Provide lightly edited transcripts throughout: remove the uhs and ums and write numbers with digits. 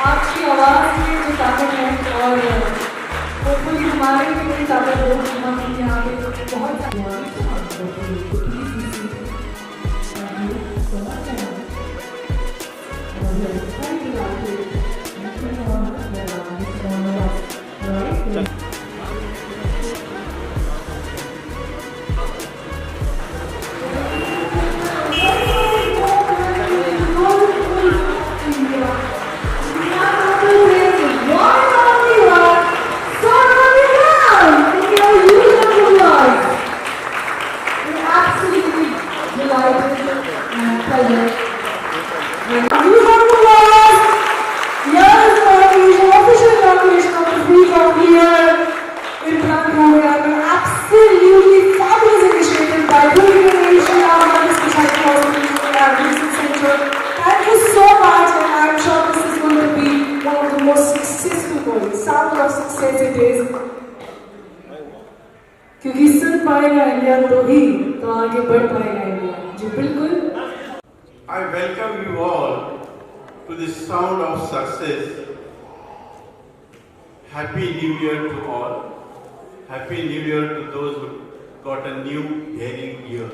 आपकी आवाज़ में जो ताकत है और होपफुली हमारे भी कोई ताकत हो, हम यहाँ पे बहुत sound of success it is. क्योंकि सुन पाएगा इंडिया तो ही तो आगे बढ़ पाएगा इंडिया। जी बिल्कुल। I welcome you all to the sound of success. Happy New Year to all. Happy New Year to those who got a new hearing ear.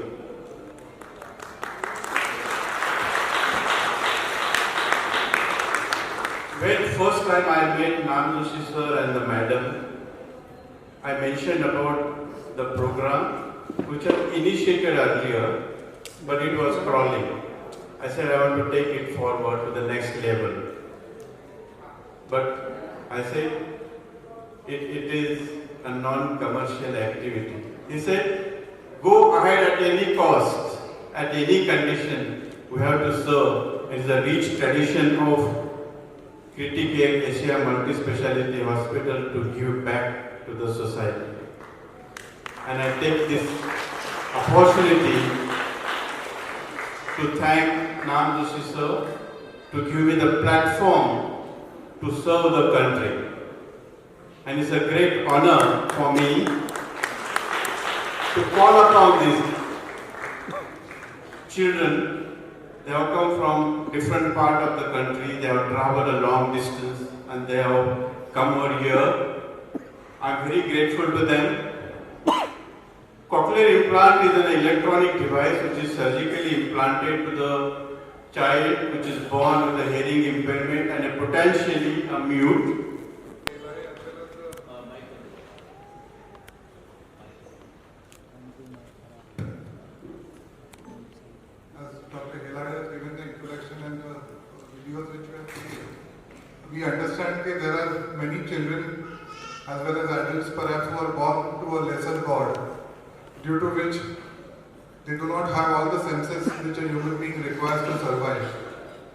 When first time I met Nam Joshi sir and the madam, I mentioned about the program which I initiated earlier, but it was crawling. I said I want to take it forward to the next level. But I said it is a non-commercial activity. He said, go ahead at any cost, at any condition, we have to serve. It is a rich tradition of Criticare Asia Multi-Speciality Hospital to give back to the society. And I take this opportunity to thank Nam Joshi sir to give me the platform to serve the country. And it's a great honor for me to call upon these children. They have come from different part of the country, they have traveled a long distance and they have come over here. I'm very grateful to them. Cochlear implant is an electronic device which is surgically implanted to the child which is born with a hearing impairment and a potentially a mute. We understand that there are many children as well as adults perhaps who are born to a lesser God, due to which they do not have all the senses which a human being requires to survive.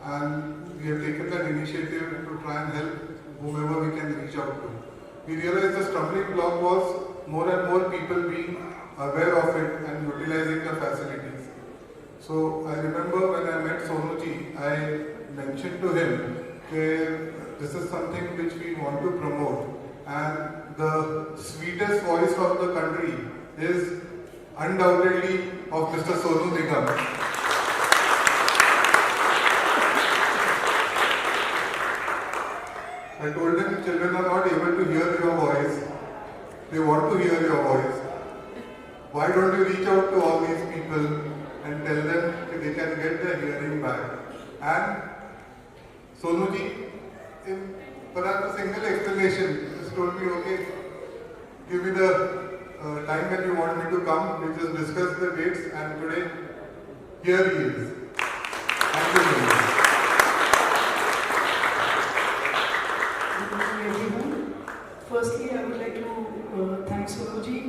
And we have taken that initiative to try and help whomever we can reach out to. We realized the stumbling block was more and more people being aware of it and utilizing the facilities. So I remember when I met Sonuji, I mentioned to him that this is something which we want to promote, and the sweetest voice of the country is undoubtedly of Mr. Sonu Nigam. I I told him children are not able to hear your voice. They want to hear your voice. Why don't you reach out to all these people and tell them that they can get their hearing back? And Sonu ji, in perhaps a single explanation, just told me, okay, give me the time when you want me to come. We just discussed the dates, and today, here he is. Thank you very much. Good evening, everyone. Firstly, I would like to thank Sonuji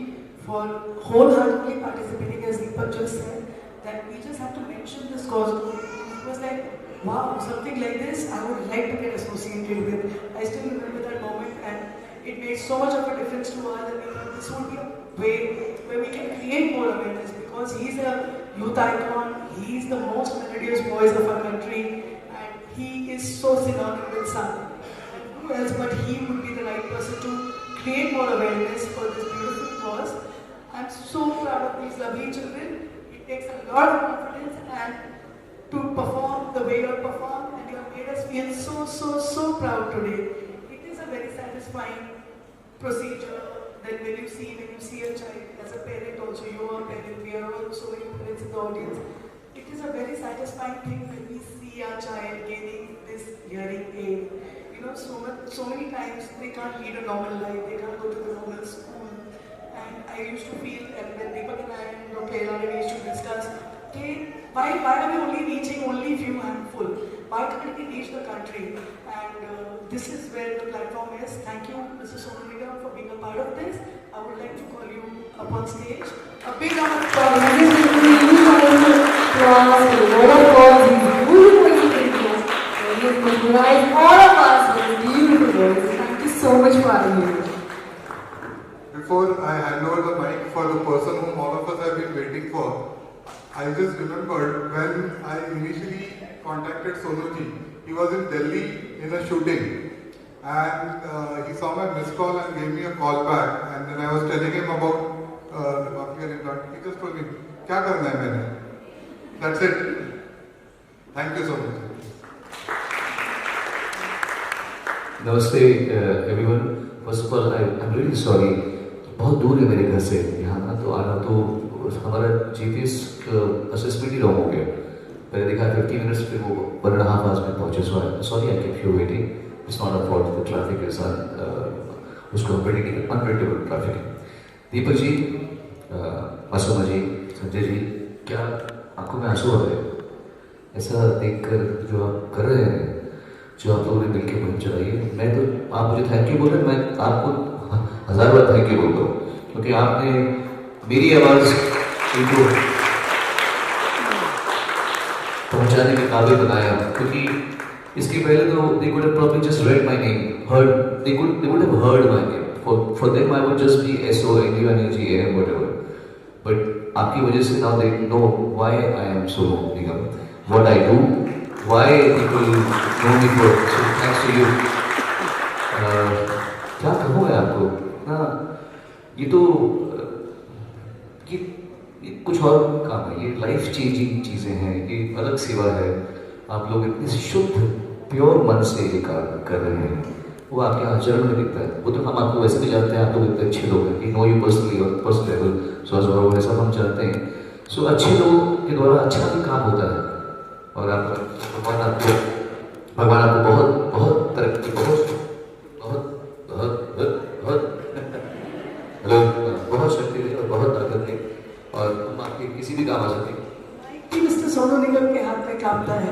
for wholeheartedly participating, as Deepak just said, that we just have to mention this cause. It was like, wow, something like this I would like to get associated with. I still remember that moment, and it made so much of a difference to us that we thought this would be a way where we can create more awareness, because he's a youth icon, he's the most melodious voice of our country, and he is so synonymous with Sun. Who else but he would be the right person to create more awareness for this beautiful cause. I'm so proud of these lovely children. It takes a lot of confidence and to perform the way you have performed, and you have made us feel so proud today. It is a very satisfying procedure that when you see a child, as a parent also, you are a parent, we are all so many parents in the audience. It is a very satisfying thing when we see our child gaining this hearing aid. You know, so many times they can't lead a normal life, they can't go to the normal school. And I used to feel, and when Deepak and I and Dr. Elani used to discuss, okay, why are we only reaching only few handful? Why can't we reach the country? And this is where the platform is. Thank you, Mr. Sonu Nigam, for being a part of this. I would like to call you up on stage. A big round of applause. All of us with beautiful voice. Thank you so much for having me. Before I hand over the mic for the person whom all of us have been waiting for, I just remembered when I initially contacted Sonuji. He was in Delhi in a shooting, and he saw my missed call and gave me a call back. And then I was telling him about the cochlear implant. He just told me, "Kya karna hai maine?" That's it. Thank you so much. नमस्ते everyone. First of all I am really sorry. बहुत दूर है मेरे घर से यहाँ ना, तो आना तो हमारा जीपीएस असेसमेंट ही रॉन्ग हो गया. पहले दिखा 50 मिनट्स, फिर वो 1.5 आवर्स में पहुँचे. Sorry I kept you waiting. It's not a fault. The traffic is उसको अनप्रेडिक्टेबल ट्रैफिक है. दीपक जी, मासूमा जी, संजय जी, क्या आंखों में आंसू आ गए ऐसा देखकर जो आप कर रहे हैं, जो आप लोगों ने मिलकर मुहिम चलाई है? मैं तो, आप मुझे थैंक यू बोल रहे हैं, मैं आपको 1000 बार थैंक यू बोलता हूँ, क्योंकि आपने मेरी आवाज़ इनको पहुँचाने के काबिल बनाया. क्योंकि इसके पहले तो they could have probably just read my name, they would have heard my name. For them I would just be SONUNAGAM whatever. But आपकी वजह से now they know why I am Sonu Nigam, what I do, why people know me for. So thanks to you. क्या कहूँ मैं आपको ना, ये तो ये कुछ और काम है. ये लाइफ चेंजिंग चीज़ें हैं, ये अलग सेवा है. आप लोग इतने शुद्ध प्योर मन से ये काम कर रहे हैं, वो आपके आचरण में दिखता है. वो तो हम आपको वैसे भी जानते हैं, आप लोग इतने अच्छे लोग हैं कि नो यू पर्सनली और पर्सनल लेवल, सो वैसा हम जानते हैं. सो अच्छे लोगों के द्वारा अच्छा भी काम होता है. और आप भगवान आपको बहुत बहुत तरक्की, बहुत हेलो, बहुत शक्ति दे और बहुत ताकत दे, और हम आपके किसी भी काम आ सकते हैं. मिस्टर सोनू निगम के हाथ में कामता है.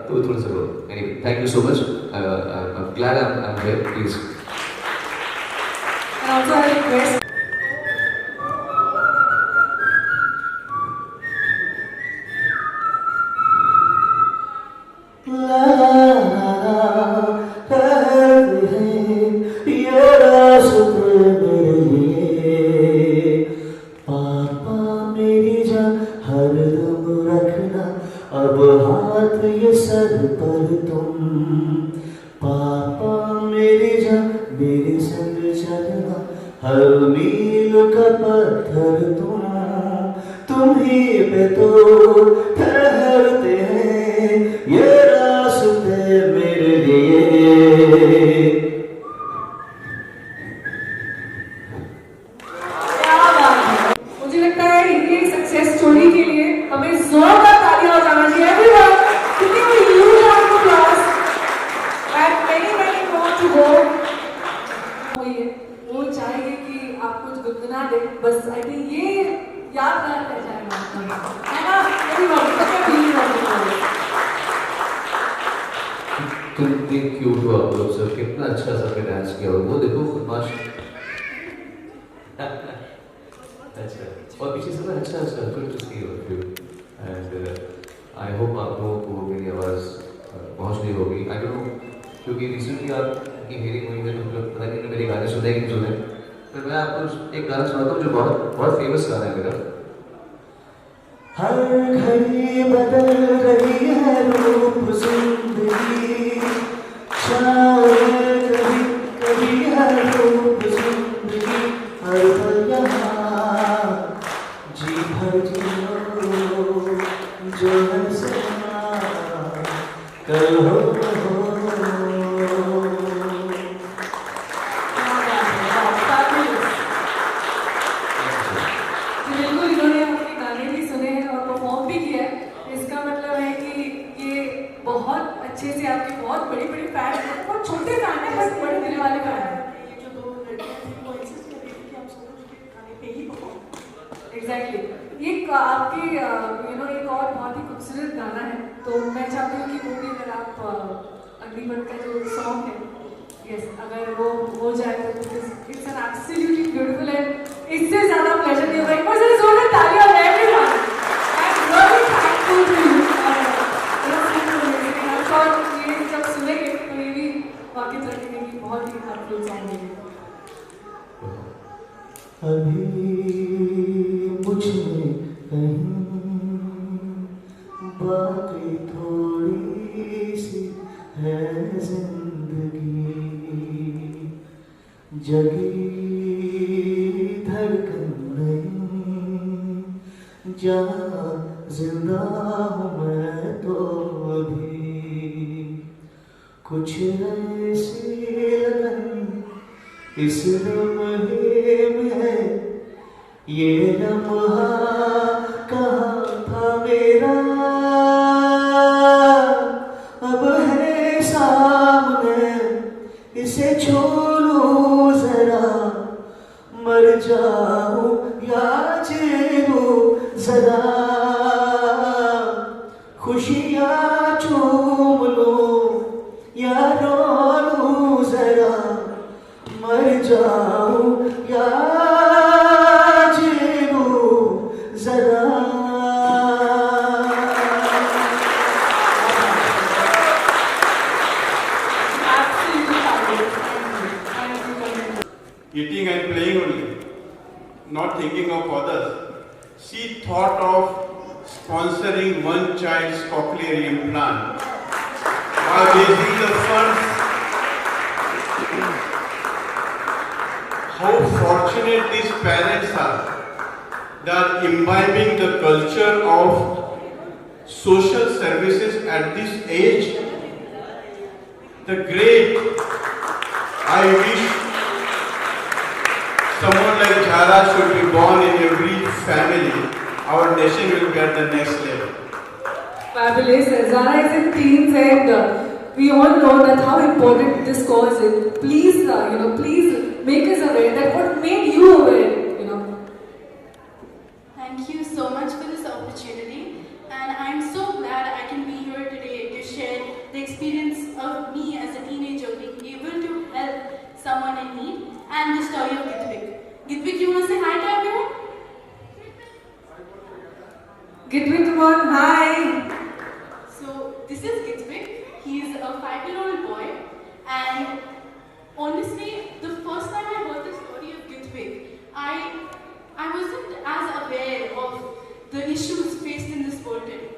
तो थोड़ा सा रो. Anyway, thank you so much. I'm glad I'm here. Please. And also I request. अब हाथ ये सर पर तुम, पापा मेरी जान मेरे संग चलना, हर मील का पत्थर तुम ही पे तो ठहरते हैं ये रास्ते मेरे लिए. तुम इतने क्यूट हो आप लोग सब, कितना अच्छा सबने डांस किया और वो देखो खुदमाश अच्छा और पीछे सब अच्छा अच्छा good to see you and I hope आप लोगों को मेरी आवाज़ पहुँच रही होगी। आई डोंट नो क्योंकि रिसेंटली आपकी मेरी मूवी में तो पता नहीं मेरे गाने सुने कि नहीं सुने, फिर मैं आपको एक गाना सुनाता हूँ जो बहुत बहुत फेमस गाना है मेरा। हर घड़ी बदल रही है रूप जिंदगी, शायद कभी कभी है रूप जिंदगी, हर पल यहाँ जी भर जियो जो है समा कल हो बिल्कुल इन्होंने अपने गाने भी सुने हैं और परफॉर्म भी किया है। इसका मतलब है कि ये बहुत अच्छे से आपके बहुत बड़ी बड़ी फैन हैं, बहुत छोटे फैन हैं बस बड़े दिल वाले फैन हैं। ये जो दो लड़कियां थी वो इंसिस्ट कर रही थी कि हम सोनू जी के गाने पे ही परफॉर्म। एग्जैक्टली ये आपके एक और बहुत ही खूबसूरत गाना है, तो मैं चाहती हूँ कि वो भी अगर आप अग्निपथ का जो सॉन्ग है यस अगर वो हो जाए तो it's an absolutely beautiful and इससे ज़्यादा प्लेजर नहीं होगा। एक बार जरा जोरदार तालियां हो everyone. I am really thankful to you. और ये जब सुनेंगे तो ये भी वाकई लगेगा कि बहुत ही हार्टफुल सॉन्ग है। अभी मुझ में कहीं बाकी थोड़ी सी है जिंदगी, जगी धड़कन नहीं जहाँ जिंदा हूँ मैं तो अभी, कुछ ऐसी लगन इस लम्हे में, ये लम्हा कहाँ था मेरा, अब है सामने इसे छू लूं जरा, मर जाऊं या जी लूं जरा, खुशियाँ चूम लूं या रो लूं जरा, मर जाऊं या जी लूं जरा। Eating and playing only, not thinking of others. She thought of sponsoring one child's cochlear implant by raising the funds. How fortunate these parents are. They are imbibing the culture of social services at this age. The great. I wish someone like Jara should be born in every family. Our nation will be at the next level. Fabulous. Zara is in teens and we all know that how important this cause is. Please, please make us aware that what made you aware, Thank you so much for this opportunity, and I'm so glad I can be here today to share the experience of me as a teenager being able to help someone in need and the story of Gitvik. Gitvik, you want to say hi to everyone? Gitvik, come on, hi. So this is Gitvik. He's a 5-year-old boy, and honestly, the first time I heard the story of Gitvik, I wasn't as aware of the issues faced in this world today.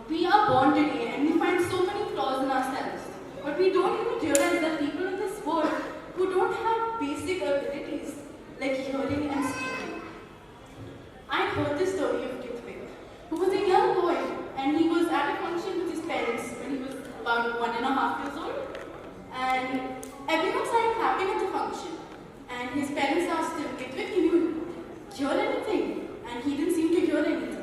We are born today and we find so many flaws in ourselves, but we don't even realize that people in this world who don't have basic abilities like hearing and speaking. I heard the story of Gitvik, who was a young boy, and he was at a function with his parents when he was about 1.5 years old, and everyone started clapping at the function, and his parents asked him, Gitvik, can you hear anything? And he didn't seem to hear anything.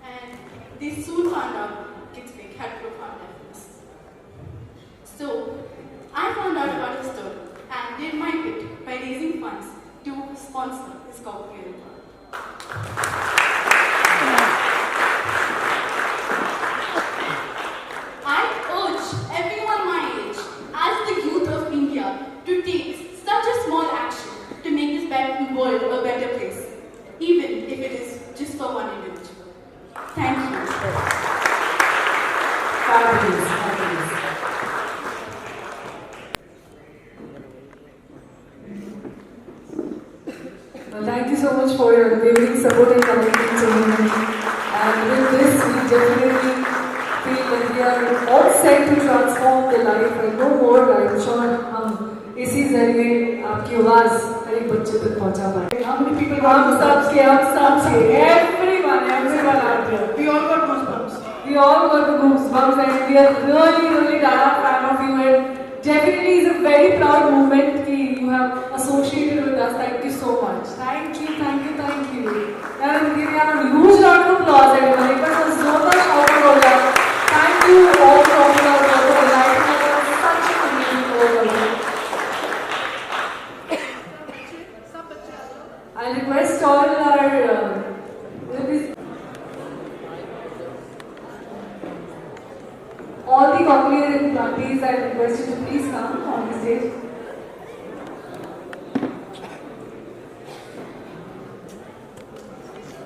And they soon found out Gitvik had profound deafness. So I found out about his story and did my bit by raising funds to sponsor his cochlear implant. I urge every Fabulous, fabulous. Well, thank you so much for your unwavering support and commitment to me. And with this, we definitely feel that we are all set to transform the life and no more. I'm sure हम इसी जरिए आपकी आवाज हर एक बच्चे तक पहुंचा पाए. How many people? हम सबके, everyone out there. We all got goosebumps. We all got the goosebumps and we are really Dara fan of you, and definitely is a very proud moment that you have associated with us. Thank you so much. Thank you. Now we'll give you a huge round of applause, everybody. But it was so much out. Thank you all for your life. It was such an amazing program. I request all our all the cochlear implantees, I request you to please come on the stage.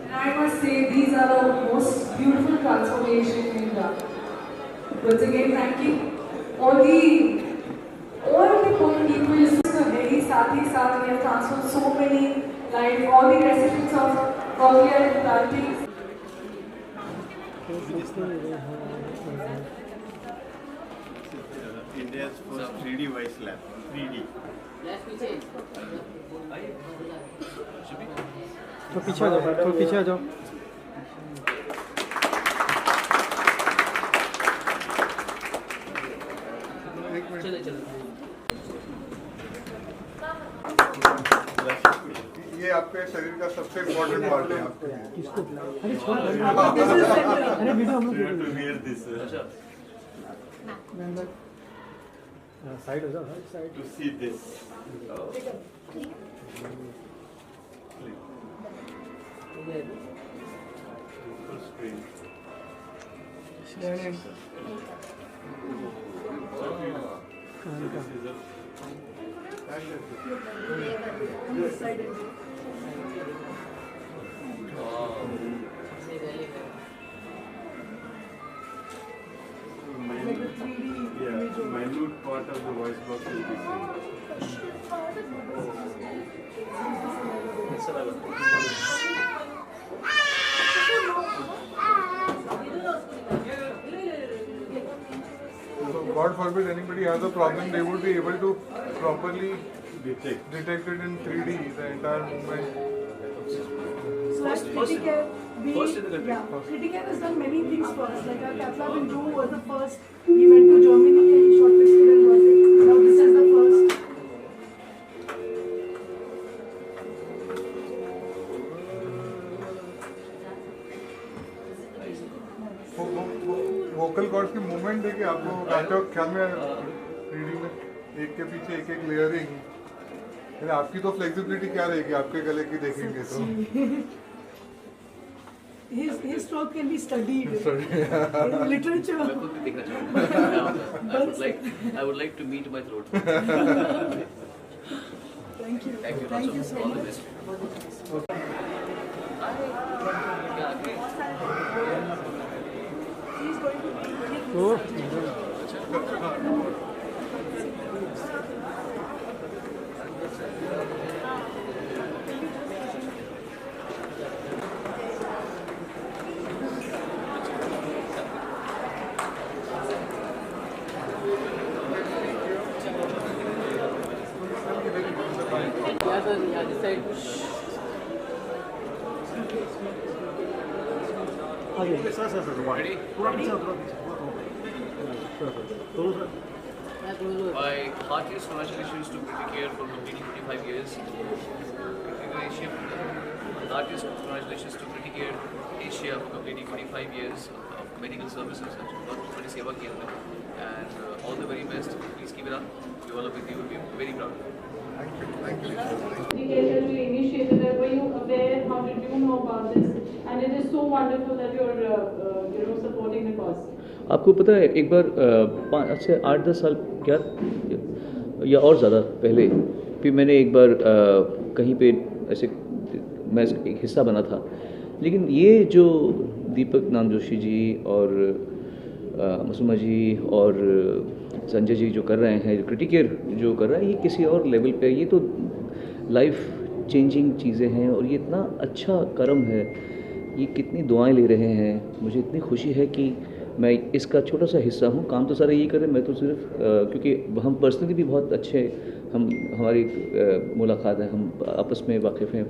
And I must say, these are the most beautiful transformation in India. Once again, thank you. All the people very sadly, we have transformed so many lives. All the recipients of cochlear implantees. India's first 3D voice lab. 3D. तो पीछे आ जाओ ये आपके शरीर का सबसे important part है आपके लिए. किसको अरे छोड़ अरे वीडियो हम You have to wear this side हो जाओ side to see this. Full screen. Minute part of the voice box will be seen. So God forbid anybody has a problem, they would be able to properly Detect. detect it in 3D, the entire movement. So as Criticare, Criticare has done many things for us. Like our cath lab in June was the first. We went to Germany and he shortlisted and got it. Now this is the first. Vocal cords की movement देखिए आपको गाते हो ख्याल में 3D में एक के पीछे एक लेयरिंग. आपकी तो फ्लेक्सिबिलिटी क्या रहेगी आपके गले की देखेंगे तो. His stroke can be studied in literature. I would like to meet my throat. Thank you. Thank you so much. He's going to be My heartiest congratulations to Criticare for completing 25 years. Heartiest congratulations to Criticare Asia for completing 25 years of medical services. बड़ी सेवा की हमने, and all the very best. Please keep it up. We all with you. We're very proud. Thank you. Education you initiated it. Were you aware? How did you know about this? And it is so wonderful that you're supporting the cause. आपको पता है एक बार 5 से 8-10 साल क्या या और ज़्यादा पहले फिर मैंने एक बार कहीं पे ऐसे मैं एक हिस्सा बना था, लेकिन ये जो दीपक नाम जोशी जी और मसूमा जी और संजय जी जो कर रहे हैं, क्रिटिकेयर जो कर रहा है, ये किसी और लेवल पे, ये तो लाइफ चेंजिंग चीज़ें हैं और ये इतना अच्छा कर्म है, ये कितनी दुआएं ले रहे हैं। मुझे इतनी खुशी है कि मैं इसका छोटा सा हिस्सा हूँ। काम तो सारा यही कर रहे हैं, मैं तो सिर्फ क्योंकि हम पर्सनली भी बहुत अच्छे, हमारी मुलाकात है, हम आपस में वाकिफ़ हैं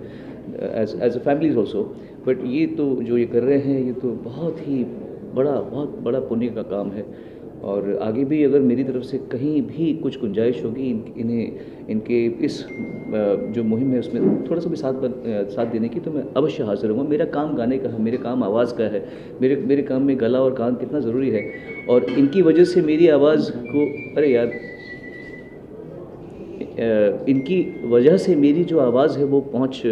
as a families also. But ये तो जो ये कर रहे हैं, ये तो बहुत ही बहुत बड़ा पुण्य का काम है। और आगे भी अगर मेरी तरफ से कहीं भी कुछ गुंजाइश होगी इनके इस जो मुहिम है उसमें थोड़ा सा भी साथ देने की, तो मैं अवश्य हाजिर हूँ। मेरा काम गाने का है, मेरे काम आवाज़ का है, मेरे काम में गला और कान कितना ज़रूरी है, और इनकी वजह से मेरी आवाज़ को, अरे यार, इनकी वजह से मेरी जो आवाज़ है वो पहुंच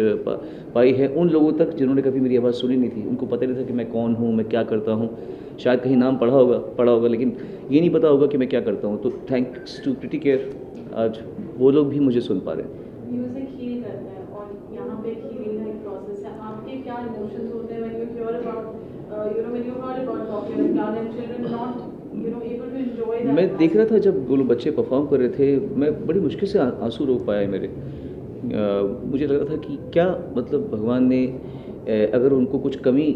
पाई है उन लोगों तक जिन्होंने कभी मेरी आवाज़ सुनी नहीं थी। उनको पता नहीं था कि मैं कौन हूँ, मैं क्या करता हूँ। शायद कहीं नाम पढ़ा होगा, लेकिन ये नहीं पता होगा कि मैं क्या करता हूँ। तो थैंक्स टू क्रिटिकेयर, आज वो लोग भी मुझे सुन पा रहे हैं। म्यूजिक हील करता है और यहाँ पे हीलिंग का एक प्रोसेस है। आपके क्या इमोशंस होते हैं when you hear about when you heard about Popular Clown and children not able to enjoy that? मैं देख रहा था जब वो लोग बच्चे परफॉर्म कर रहे थे, मैं बड़ी मुश्किल से आंसू रोक पाया मेरे। मुझे लग रहा था कि क्या मतलब भगवान ने अगर उनको कुछ कमी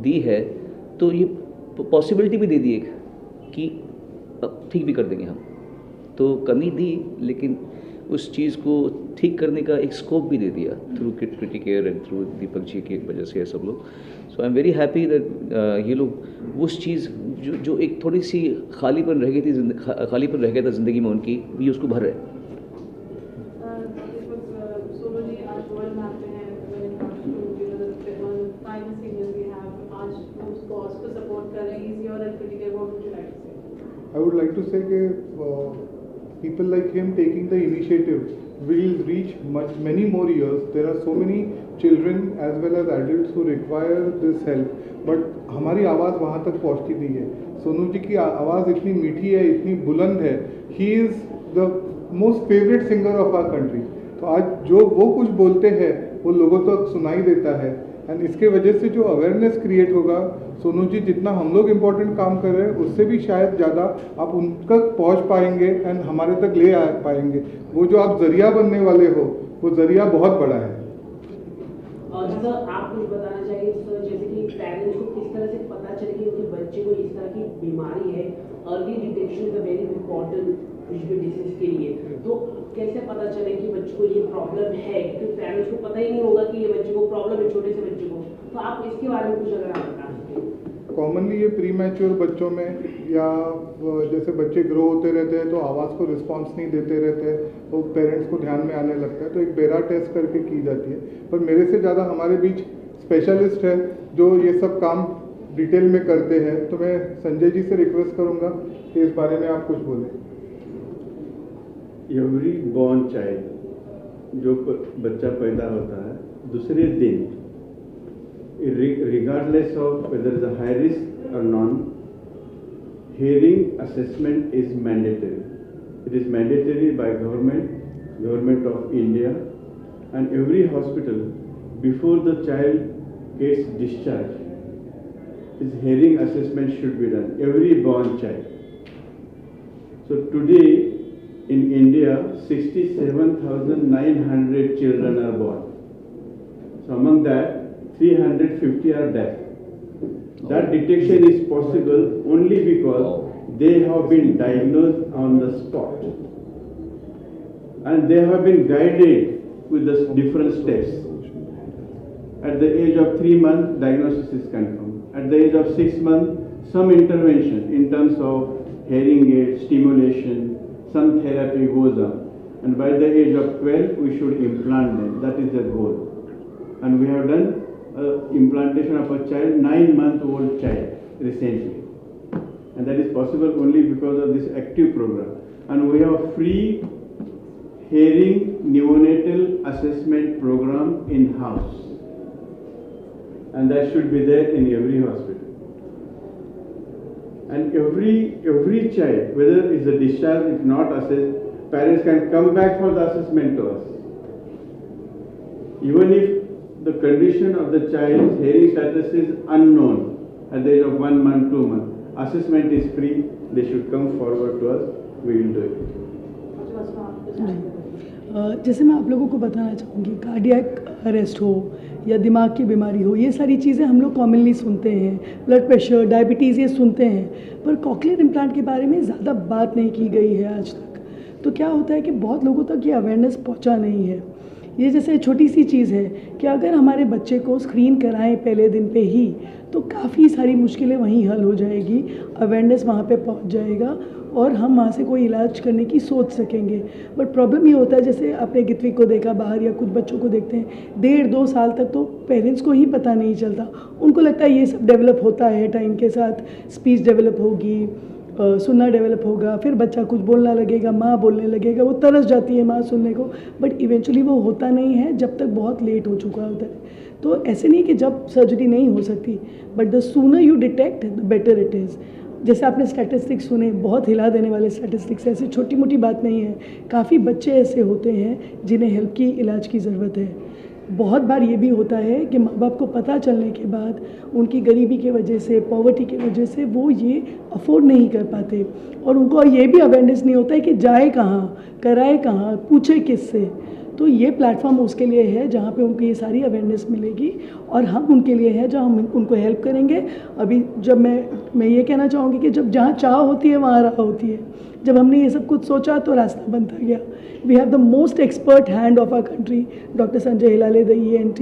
दी है तो ये पॉसिबिलिटी भी दे दी एक कि ठीक भी कर देंगे हम। तो कमी दी, लेकिन उस चीज़ को ठीक करने का एक स्कोप भी दे दिया through Criticare and through Deepak ji की वजह से है सब लोग। So I am very happy that ये लोग उस चीज़ जो एक थोड़ी सी खालीपन रह गया था ज़िंदगी में उनकी, ये उसको भर रहे हैं। सोनू जी, आज वर्ल्ड मैप पे हैं when it comes to final singers we have, आज उस cause को support कर रहे हैं। He's here and critical. What would you like to say? I would like to say that people like him taking the initiative will reach many more years. There are so many children as well as adults who require this help, but हमारी आवाज़ वहाँ तक पहुँचती नहीं है। सोनू जी की आवाज़ इतनी मीठी है, इतनी बुलंद है। He is the most favorite singer of our country. तो आज जो वो कुछ बोलते हैं वो लोगों तक सुनाई देता है, एंड इसके वजह से जो अवेयरनेस क्रिएट होगा, सोनू जी जितना हम लोग इम्पोर्टेंट काम कर रहे हैं उससे भी शायद ज़्यादा आप उन तक पहुँच पाएंगे एंड हमारे तक ले आ पाएंगे। वो जो आप जरिया बनने वाले हो, वो जरिया बहुत बड़ा है। और सर आप कुछ बताना चाहिए सर, जैसे कि पेरेंट्स को किस तरह से पता चले कि उनके बच्चे को इस तरह की बीमारी है। Early detection is a very important disease के लिए, तो कैसे पता चले कि बच्चे को ये प्रॉब्लम है, क्योंकि पेरेंट्स को पता ही नहीं होगा कि ये बच्चे को प्रॉब्लम है, छोटे से बच्चे को। तो आप इसके बारे में कुछ अगर आप बता सकें। कॉमनली ये प्री मैच्योर बच्चों में, या जैसे बच्चे ग्रो होते रहते हैं तो आवाज़ को रिस्पॉन्स नहीं देते रहते हैं, तो पेरेंट्स को ध्यान में आने लगता है, तो एक बेरा टेस्ट करके की जाती है। पर मेरे से ज़्यादा हमारे बीच स्पेशलिस्ट है जो ये सब काम डिटेल में करते हैं, तो मैं संजय जी से रिक्वेस्ट करूँगा कि इस बारे में आप कुछ बोलें। एवरी बॉर्न चाइल्ड, जो बच्चा पैदा होता है, दूसरे दिन, regardless of whether the high risk or non, hearing assessment is mandatory. It is mandatory by government of India, and every hospital before the child gets discharged, his hearing assessment should be done. Every born child. So today in India, 67,900 children are born. So among that, 350 are deaf. That detection is possible only because they have been diagnosed on the spot, and they have been guided with the different steps. At the age of 3 months, diagnosis is confirmed. At the age of 6 months, some intervention in terms of hearing aid, stimulation, some therapy goes on. And by the age of 12, we should implant them. That is the goal. And we have done implantation of a child, 9-month-old child, recently. And that is possible only because of this active program. And we have free hearing neonatal assessment program in-house. And that should be there in every hospital. And every child, whether it's a discharge, if not assessed, parents can come back for the assessment to us. Even if the condition of the child's hearing status is unknown at the age of 1 month, 2 months, assessment is free. They should come forward to us. We will do it. जैसे मैं आप लोगों को बताना चाहूँगी, cardiac arrest हो या दिमाग की बीमारी हो, ये सारी चीज़ें हम लोग कॉमनली सुनते हैं, ब्लड प्रेशर, डायबिटीज़ ये सुनते हैं, पर कॉकलियर इम्प्लांट के बारे में ज़्यादा बात नहीं की गई है आज तक। तो क्या होता है कि बहुत लोगों तक ये अवेयरनेस पहुंचा नहीं है। ये जैसे छोटी सी चीज़ है कि अगर हमारे बच्चे को स्क्रीन कराएं पहले दिन पे ही, तो काफ़ी सारी मुश्किलें वहीं हल हो जाएगी, अवेयरनेस वहाँ पे पहुँच जाएगा और हम वहाँ से कोई इलाज करने की सोच सकेंगे। बट प्रॉब्लम ये होता है, जैसे आपने गितविक को देखा बाहर या कुछ बच्चों को देखते हैं, 1.5-2 साल तक तो पेरेंट्स को ही पता नहीं चलता। उनको लगता है ये सब डेवलप होता है टाइम के साथ, स्पीच डेवलप होगी, सुनना डेवलप होगा, फिर बच्चा कुछ बोलना लगेगा, माँ बोलने लगेगा, वो तरस जाती है माँ सुनने को, बट इवेंचुअली वो होता नहीं है जब तक बहुत लेट हो चुका होता है। तो ऐसे नहीं कि जब सर्जरी नहीं हो सकती, but the sooner you detect the better it is. जैसे आपने स्टैटिस्टिक्स सुने, बहुत हिला देने वाले स्टैटिस्टिक्स, ऐसी छोटी मोटी बात नहीं है। काफ़ी बच्चे ऐसे होते हैं जिन्हें हेल्प की, इलाज की ज़रूरत है। बहुत बार ये भी होता है कि माँ बाप को पता चलने के बाद उनकी गरीबी की वजह से, पॉवर्टी की वजह से वो ये अफोर्ड नहीं कर पाते, और उनको ये भी अवेयरनेस नहीं होता है कि जाए कहाँ, कराए कहाँ, पूछे किससे। तो ये प्लेटफॉर्म उसके लिए है जहाँ पे उनको ये सारी अवेयरनेस मिलेगी, और हम उनके लिए है जहाँ हम उनको हेल्प करेंगे। अभी जब मैं ये कहना चाहूँगी कि जब जहाँ चाह होती है वहाँ राह होती है। जब हमने ये सब कुछ सोचा तो रास्ता बनता गया। We have the most expert hand of our country, doctor Sanjay Hilale the ENT,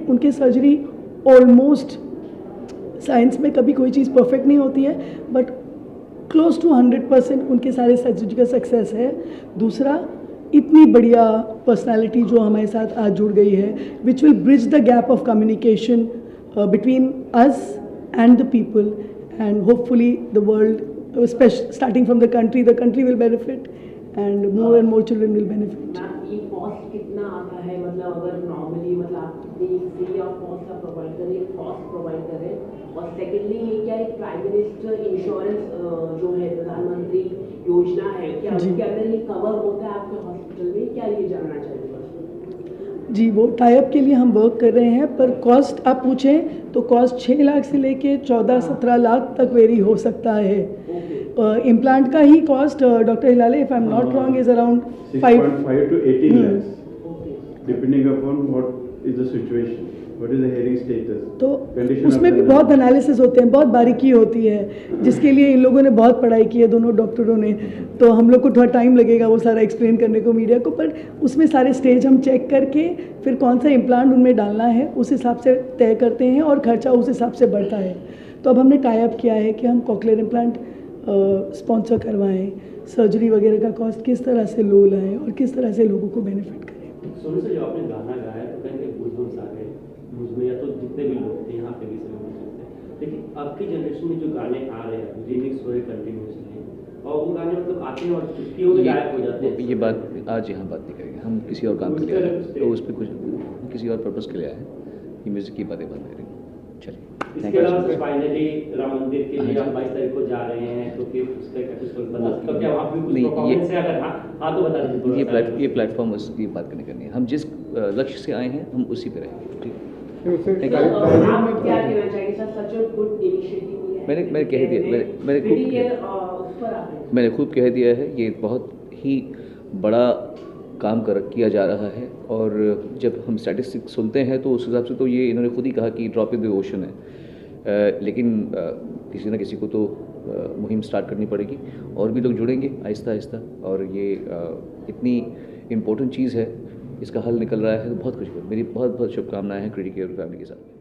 उनके सर्जरी ऑलमोस्ट, साइंस में कभी कोई चीज़ परफेक्ट नहीं होती है, बट क्लोज टू 100% उनके सारे सर्जरी का सक्सेस है। दूसरा, इतनी बढ़िया पर्सनालिटी जो हमारे साथ आज जुड़ गई है, which will bridge the gap of communication between us and the people, and hopefully the world, starting from the country will benefit, and more children will benefit. ये कॉस्ट कितना आता है, मतलब अगर नॉर्मली मतलब आप कितनी फ्री ऑफ कॉस्ट का प्रोवाइड करें, कॉस्ट प्रोवाइड करें, और सेकेंडली ये क्या एक प्राइम मिनिस्टर इंश्योरेंस जो है प्रधानमंत्री योजना है, क्या उसके अंदर ये कवर होता है आपके हॉस्पिटल में, क्या ये जानना चाहिए? जी, वो टाइप के लिए हम वर्क कर रहे हैं, पर कॉस्ट आप पूछें तो कॉस्ट 6 लाख से लेके 14-17 लाख तक वेरी हो सकता है। इम्प्लांट का ही cost, doctor Hilale, if I am not wrong, is around 6.5 to 18 lakhs, depending upon what is the situation, what is the hearing status. तो उसमें भी बहुत एनालिसिस होते हैं, बहुत बारीकी होती है, जिसके लिए इन लोगों ने बहुत पढ़ाई की है, दोनों डॉक्टरों ने। तो हम लोग को थोड़ा टाइम लगेगा वो सारा एक्सप्लेन करने को मीडिया को, पर उसमें सारे स्टेज हम चेक करके फिर कौन सा इम्प्लांट उनमें डालना है उस हिसाब से तय करते हैं, और खर्चा उस हिसाब से बढ़ता है। तो अब हमने टाई अप किया है कि हम कॉकलियर इम्प्लांट स्पॉन्सर करवाएं, सर्जरी वगैरह का कॉस्ट किस तरह से लो लाएं और किस तरह से लोगों को बेनिफिट करें। सोनू सर, जो आपने गाना गाया तो कहीं बुजुर्ग आ गए, मुझमें या तो जितने भी लोग थे यहाँ पे भी सभी लोग थे, लेकिन अब की जनरेशन में जो गाने आ रहे हैं, रिमिक्स हो रहे कंटिन्यूसली, और वो गाने मतलब आते हैं और चुटकियों में गायब हो जाते हैं। ये बात आज यहाँ बात नहीं करेंगे, हम किसी और काम के लिए आए हैं, तो उस पर कुछ किसी और पर्पज़ के लिए आए हैं, ये म्यूज़िक की बातें बंद करेंगे। चलिए, इसके अलावा फाइनली राम मंदिर के लिए हम 22 तारीख को जा रहे हैं, तो फिर उसका कुछ मतलब क्या वहाँ पे कुछ परफॉर्मेंस है? अगर हाँ तो बता दीजिए। ये प्लेटफॉर्म उसकी बात करनी है। हम जिस लक्ष्य से आए हैं हम उसी पे रहेंगे। ठीक है, आप क्या कहना चाहिए sir? Such a good initiative है। मैंने कह दिया, मैंने खूब कह दिया है, ये बहुत ही बड़ा काम किया जा रहा है, और जब हम स्टैटिस्टिक्स सुनते हैं तो उस हिसाब से तो ये इन्होंने खुद ही कहा कि ड्रॉप इन द ओशन है, लेकिन किसी न किसी को तो मुहिम स्टार्ट करनी पड़ेगी, और भी लोग जुड़ेंगे आहिस्ता आहिस्ता, और ये इतनी इम्पोर्टेंट चीज़ है, इसका हल निकल रहा है तो बहुत खुशी। मेरी बहुत बहुत शुभकामनाएं हैं क्रिटिकेयर फैमिली के साथ।